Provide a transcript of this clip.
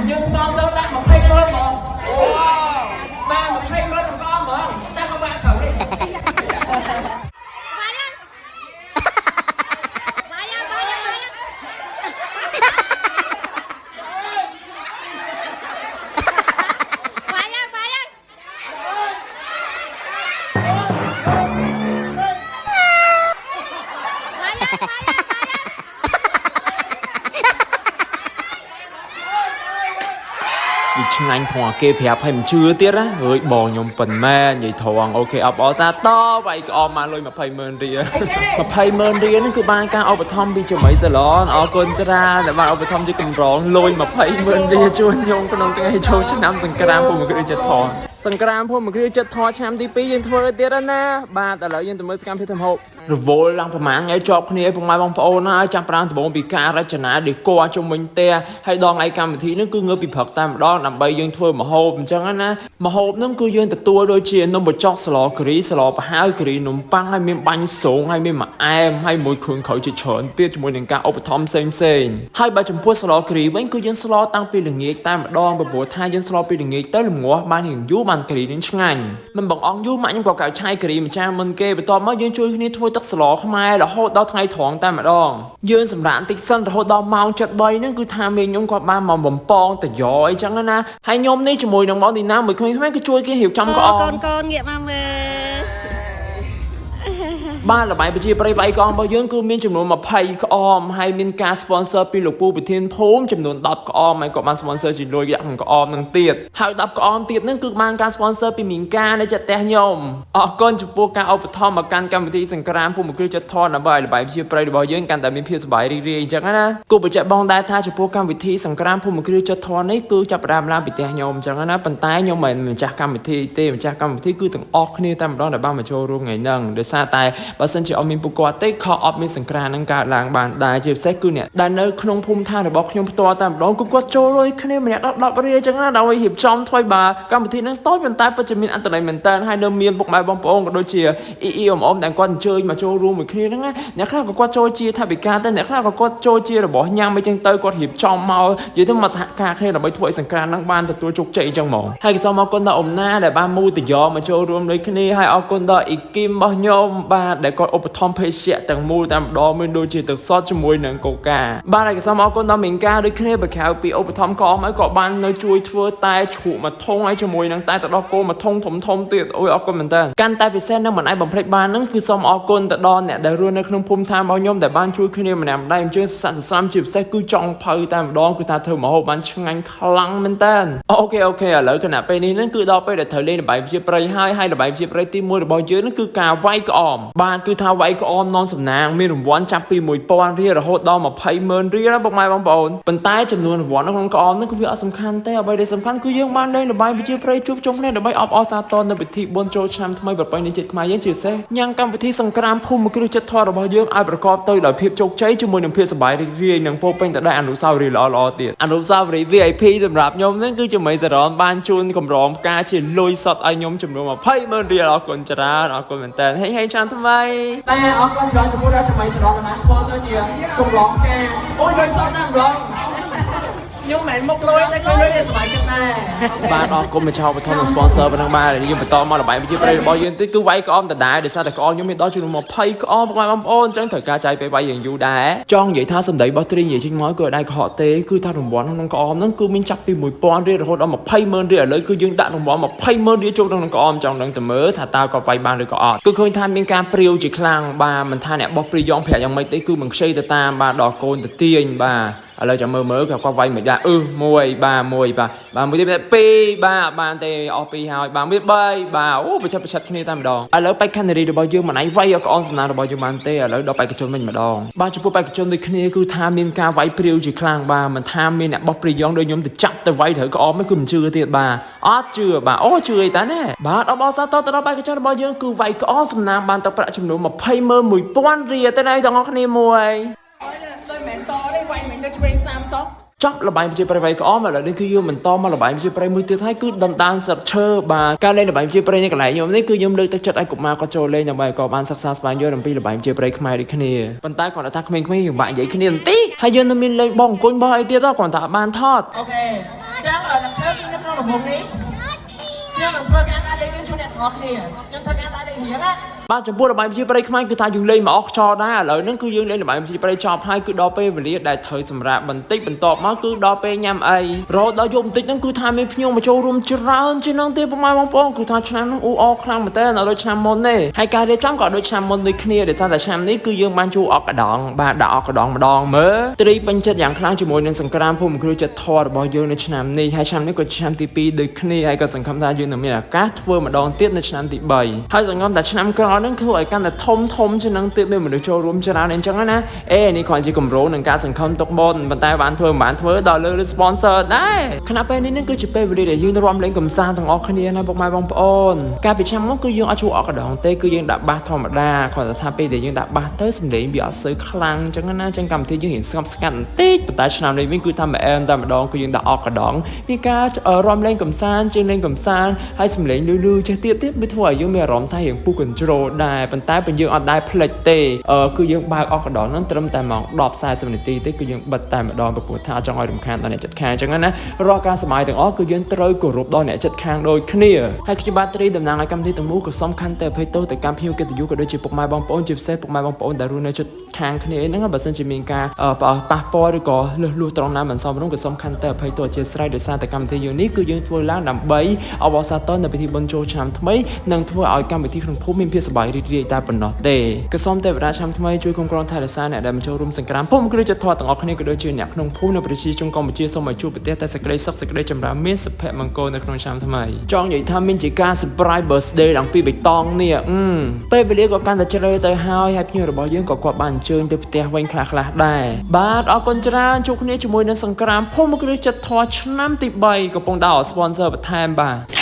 dương con đâu ta một hay hơn mà ba một hay hơn con mà ta không ba thử đi Chừng anh thằng kia phép hay mình chưa tiết á người bò nhom phần mẹ vậy thằng ok ở bỏ ra to vậy cái mà lôi mà pay mơn đi mà pay mơn đi nó cứ ban ca ở bờ thom đi cho mấy giờ lon ở con ra để bạn ở bờ thom cho cầm rong lôi mà pay mơn đi chuồn nhom cái nông cái cho cho năm sừng cram phụ một cái chật thò sừng cram phụ một cái chật thò chăm tí pi yên thôi tiết đó nè baแต่ละyên từ mới cam phía thầm hộp rồi vô lăngประมาณไงจอบเนี่ยพวกไม้บางโอนนะจำปรางตัวบงปีการรัชนาเด็กกัวจงมันเตะให้ดองไอ้กรรมทีนึกคือเงือปีผักตามดองนำใบยังถ้วยมาโฮมจังนะมาโฮมนั่นคือยืนแต่ตัวโดยเชียนนมบดจอกสลอกรีสลอปะหากรีนมปังให้มีบันสูงให้มีหมาแอมให้มวยคืนเขาจะเฉินเตี้ยจมูกหนึ่งการอุปธรรมเซ็งเซ็งให้ใบจมพูดสลอกรีเว้นคือยืนสลอตั้งปีหนึ่งเงี้ยตามดองแบบบัวทายยืนสลอปีหนึ่งเงี้ยเต้หลุมหัวบ้านเห็นยูมันกรีนั่นช่างมันบอกอ่องยูมันยังกว่าการใช้กรีมันจ้างมันเกยไปตอนมายืนช่วยนี่ถ้วยตักสลอเข้ามาแล้วโหดดาวไทยถองตามมาดองยืนสำราญติ๊กเส้นโหดดาวเมาจัดใบนั่นคือทำเองยงกว่าบ้านมองบ่มปองแต่ย้อยจังนะให้ยมนี่จมูกน้องมองดีน้ำเหมือนไม่ก็ช่วยแค่หิวจำก็con nghiệm mà mơ บ้านละใบไปจีไปใบกองบางยื่นคือมีจำนวนมาไพ่ก็ออมให้มีการสปอนเซอร์ปีหลูกปูไปเทียนพุ่มจำนวนดับก็ออมไม่ก็มาสปอนเซอร์จีโดยอย่างก็ออมนั่งเตียดหากดับก็ออมเตียดนั่นคือมาการสปอนเซอร์ปีมิงกาในจัดแต่ยมออกก้นจุดปูการเอาไปทอมมาการกรรมวิธีสังกรานพุ่มมันคือจะทอดนะใบละใบไปจีไปบางยื่นกันแต่มีเพียงสบายเรียๆจังนะกูไปจับบองได้ถ้าจุดปูการวิธีสังกรานพุ่มมันคือจะทอดนี่คือจับรามลาไปแต่ยมจังนะปันท้ายยมเหมือนจากกรรมวิธีเต้จากกรรมวิธีคือถึงออกนี่ตามร้อนแต่บ้านมาโชว์รูปไงนั่งโดยซาตายบางส่วนจะเอามีปุกว่าเต้ขอออฟมีสังกรานนังการล้างบานได้เจ็บแซกคือเนี่ยได้เนื้อขนมพุ่มท่าหรือบอกขนมตัวตามร้องกูก็โจเลยคะแนนมันเนี่ยดับเรียจังนะเราหิบจอมถอยบาการปฏินั้นต้อยเป็นตายปัจจุบันอันตรายเหมือนกันให้เดิมเมียนปกไม้บางปองก็โดยเชียอีอมแต่ก่อนเจอมาโจรูเหมือนគ្នាហ្នឹងអ្នកខ្លះក៏គាត់ចូលជាថាវិការតែអ្នកខ្លះក៏គាត់ចូលជារបស់ញ៉ាំមិនចឹងទៅគាត់រៀបចំមកនិយាយទៅមកសហការគ្នាដើម្បីធ្វើឲ្យសង្គ្រាមហ្នឹងបានទទួលជោគជ័យចឹងហ្មងហើយក៏សូមអរគុណដល់អ៊ំណាដែលបានមូតយោមកចូលរួមដូចគ្នាហើយអរគុណដល់អ៊ីគីមរបស់ខ្ញុំបាទដែលគាត់ឧបត្ថម្ភភេសជ្ជៈទាំងមូលតែម្ដងមានដូចជាទឹកសុទ្ធជាមួយនឹងកូកាបាទហើយក៏សូមអរគុណដល់មីងកាដូចគ្នាបើក្រៅពីឧបត្ថម្ភក៏អស់ហើយក៏បាននៅជួយធ្វើតែជ្រក់មួយធុងហើយជាមួយនឹងតែទឹកដោះគោមួយធុងធំទៀតអូយអរគុណមែនតើកាន់តែពិសេសនឹងមិនអាចបំភ្លេចបានហ្នឹងគឺសូមអរគុណទៅដល់អ្នកដែលរស់នៅក្នុងភូមិឋានរបស់ខ្ញុំដែលបានជួយគ្នាម្នាក់ម្ដាយអញ្ជើញស័ក្តិសមជាពិសេសគឺចង់ភៅតែម្ដងគឺថាធ្វើម្ហូបបានឆ្ងាញ់ខ្លាំងមែនតើអូខេឥឡូវគណៈពេលនេះហ្នឹងគឺដល់ពេលដែលត្រូវលេងល្បែងជាប្រៃហើយល្បែងជាប្រៃទី1របស់យើងហ្នឹងគឺការវាយក្អមបាទគឺថាវាយក្អមនាំសំណាងមានរង្វាន់ចាប់ពី 1000 រៀលរហូតដល់ 200,000 រៀលណាពុកម៉ែបងប្អូនប៉ុន្តែចំនួនរង្វាន់នៅក្នុងក្អមហ្នឹងគឺវាអត់សំខាន់ទេអ្វីដែលសំខាន់គឺយើងបានលេងល្បែងជាប្រៃជួបជុំគ្នាដើម្បីអបអរសាទរនៅពិធីបុណ្យចូលឆ្នាំថ្មីប្រពៃណីជាតិខ្មែរយើងជាពិសេសញ៉ាំកម្មវិធីសង្គ្រាមភូមិគ្រឹះចិត្តធម៌របស់យើងឲ្យប្រកបទៅដោយភាពជោគជ័យជាមួយនឹងភាពសប្បាយរីករាយនិងពោពេញទៅដោយអនុស្សាវរីយ៍ល្អៗទៀតអនុស្សាវរីយ៍ VIP សម្រាប់ខ្ញុំហ្នឹងគឺជាមីសារ៉នបានជូនកម្រងផ្កាជាលុយសុទ្ធឲ្យខ្ញុំចំនួន 200,000 រៀលអរគុណច្រើនអរគុណមែនតើហេចាំថ្មីតែអរគុណច្រើនចំពោះរដ្ឋមន្ត្រីរបស់បានស្គាល់ទៅជាកម្រងផ្កាអូយលុយសុទ្ធណាស់ម្ដងខ្ញុំមិនមុខលុយតែគឺលុយតែសុបាយចិត្តដែរបាទអរគុណមកឆោបថន sponsor ប៉ុណ្ណឹងបាទយើងបន្តមកល្បែងវិជាប្រៃរបស់យើងទៀតគឺវាយក្អមដដែលដោយសារតែក្អមខ្ញុំមានដល់ចំនួន 20 ក្អមបងប្អូនអញ្ចឹងត្រូវការចាយពេលវាយយើងយូរដែរចង់និយាយថាសម្ដីរបស់ត្រីនិយាយចេញមកគឺអត់ដែរកុហកទេគឺថារង្វាន់ក្នុងក្អមហ្នឹងគឺមានចាប់ពី 1000 រៀលរហូតដល់ 200,000 រៀលឥឡូវគឺយើងដាក់រង្វាន់ 200,000 រៀលចូលក្នុងក្អមចង់ដឹងទៅមើលថាតើគាត់វាយបានឬក៏អត់គឺឃើញថាមានការព្រាវជាខ្លាំងបាទមិនថាអ្នកបោះព្រាវយ៉ងប្រាក់យ៉ាងម៉េចទេគឺមិនខ្ចីទៅតាមបាទដល់កូនទៅទាញបាទឥឡូវចាំមើលគាត់វាយមិនដែរ1បាទ1បាទមួយទៀត2បាទបានទេអស់2ហើយបាទមួយ3បាទអូប្រឆិតគ្នាតែម្ដងឥឡូវបេក្ខនារីរបស់យើងមិនឯងវាយឲ្យក្អមសំណាងរបស់យើងបានទេឥឡូវដល់បេក្ខជនវិញម្ដងបាទចំពោះបេក្ខជនដូចគ្នាគឺថាមានការវាយព្រាវជាខ្លាំងបាទមិនថាមានអ្នកបោះព្រាវយ៉ងដូចខ្ញុំទៅចាប់ទៅវាយត្រូវក្អមហ្នឹងគឺមិនជឿទៀតបាទអត់ជឿបាទអូជឿអីតាណាបាទអបអរសាទរទៅដល់បេក្ខជនរបស់យើងគឺវាយក្អមសំណាងបានទឹកប្រាក់ចំនួន 201,000 រៀលទៅដែរទាំងអស់គ្នាមួយដោយមិនតទេវាយមិនទៅឆ្វេង30សោះ ចប់លបែងប្រជាប្រិយវាយក្អមឥឡូវនេះគឺយើងបន្តមកលបែងប្រជាប្រិយមួយទៀតហើយគឺដណ្ដើមសត្វឈើបាទការលេងលបែងប្រជាប្រិយនេះកន្លែងខ្ញុំនេះគឺខ្ញុំលើកទឹកចិត្តឲ្យកុមារគាត់ចូលលេងដើម្បីក៏បានសិក្សាស្វែងយល់អំពីលបែងប្រជាប្រិយខ្មែរដូចគ្នាប៉ុន្តែគាត់ថាក្មេងៗយើងបាក់និយាយគ្នាបន្តិចហើយយើងនៅមានលេងបងអង្គុយបោះអីទៀតគាត់ថាបានថត អូខេចឹងដល់ធ្វើគឺនៅក្នុងរบบនេះខ្ញុំនឹងធ្វើការដាក់លេខនេះជូនអ្នកទាំងអស់គ្នាខ្ញុំធ្វើការដាក់លេខរៀងណា បាទចំពោះលបែងប្រជាប្រិយខ្មែរគឺថាយើងលេងមកអស់ខ្យល់ដែរឥឡូវហ្នឹងគឺយើងលេងលបែងប្រជាប្រិយចប់ហើយគឺដល់ពេលវេលាដែលត្រូវសម្រាប់បន្តិចបន្ទាប់មកគឺដល់ពេលញ៉ាំអីរហូតដល់យប់បន្តិចហ្នឹងគឺថាមានភ្ញៀវមកចូលរួមច្រើនជាងហ្នឹងទៀតប្រហែលបងប្អូនគឺថាឆ្នាំហ្នឹងអ៊ូអរខ្លាំងមែនតើដល់ដូចឆ្នាំមុនទេហើយការរៀបចំក៏ដូចឆ្នាំមុនដូចគ្នាដែលថាតែឆ្នាំនេះគឺយើងបានជួអកកដងបាទដាក់អកកដងម្ដងមើលត្រីពេញចិត្តយ៉ាងខ្លាំងជាមួយនឹងសង្គ្រាមភូមិគ្រឹះចិត្តធររបស់យើងនៅឆ្នាំនេះហើយឆ្នាំនេះក៏ឆ្នាំទី2ដូចគ្នាហើយក៏សង្ឃឹមថាយើងនឹងមានឱកាសធ្វើម្ដងទៀតនៅឆ្នាំទី3ហើយសង្ឃឹមថាឆ្នាំក្រោយហ្នឹងធ្វើឲ្យកាន់តែធំជាងនឹងទៀតមានមនុស្សចូលរួមច្រើនអញ្ចឹងណានេះគ្រាន់ជាគម្រោងនឹងការសង្ឃឹមទុកមុនប៉ុន្តែបានធ្វើដល់លើ sponsor ដែរខណៈពេលនេះនឹងគឺជាពេលវេលាដែលយើងរួមលេងកំសាន្តទាំងអស់គ្នាណាពុកម៉ែបងប្អូនកាលពីឆ្នាំមុនគឺយើងអត់ជួអកកដងទេគឺយើងដាក់បាសធម្មតាគ្រាន់តែថាពេលដែលយើងដាក់បាសទៅសម្លេងវាអត់សូវខ្លាំងអញ្ចឹងណាចឹងកម្មវិធីយើងរៀងស្ងប់ស្ងាត់បន្តិចប៉ុន្តែឆ្នាំនេះវិញគឺថាតែម្ដងគឺយើងដាក់អកកដងមានការរួមលេងកំសាន្តជាងលេងកំសាន្តហើយសម្លេងលឺចេះទៀតវាធ្វើឲ្យយើងមានអារម្មណ៍ថារៀងពុះ control ដែរប៉ុន្តែពេលយើងអត់ដែរផ្លេចទេគឺយើងបើកអកកដងហ្នឹងត្រឹមតែម៉ោង 10:40 នាទីទេគឺយើងបិទតែម្ដងព្រោះថាចង់ឲ្យរំខានដល់អ្នកជិតខាងអញ្ចឹងណារាល់ការសម័យទាំងអស់គឺយើងត្រូវគោរពដល់អ្នកជិតខាងដូចគ្នាហើយខ្ញុំបាទត្រីតំណាងឲ្យកម្មវិធីទាំងមូលក៏សូមខន្តីអភ័យទោសទៅកម្មភ្ញៀវកិត្តិយសក៏ដូចជាពុកម៉ែបងប្អូនជាពិសេសពុកម៉ែបងប្អូនដែលរស់នៅជិតខាងគ្នាហ្នឹងបើសិនជាមានការប៉ះពាល់ឬក៏លឺលួសត្រង់ណាមិនសមរម្យក៏សូមខន្តីអភ័យទោសអធិស្ឋានដោយសារតែកម្មវិធីយើងនេះគឺយើងធ្វើឡើងដើម្បីអបអរសាទរនៅពិធីបុណ្យចូលឆ្នាំថ្មីនិងធ្វើឲ្យកម្មវិធីក្នុងភូមិមានភាពសប្បាយរីករាយតែប៉ុណ្ណោះទេក៏សូមទេវតាឆ្នាំថ្មីជួយគ្រប់គ្រងថែរក្សាអ្នកដែលមកចូលរួមសង្គ្រាមភូមិគ្រឹះចិត្តធម៌ទាំងអស់គ្នាក៏ដូចជាអ្នកក្នុងភូមិនិងប្រជាជនកម្ពុជាសូមឲ្យជួបប្រទះតែសេចក្តីសុខសេចក្តីចម្រើនមានសុភមង្គលនៅក្នុងឆ្នាំថ្មីចង់និយាយថាមានជាការ surprise birthday ឡើងពីបៃតងនេះពេលវេលាក៏កាន់តែជ្រៅទៅហើយភ្ញៀវរបស់យើងក៏គាត់បានអញ្ជើញទៅផ្ទះវិញខ្លះៗដែរបាទអរគុណច្រើនជួបគ្នាជាមួយនឹងសង្គ្រាមភូមិគ្រឹះចិត្តធម៌ឆ្នាំទី3កំពុងដល់ sponsor បន្ថែមបាទ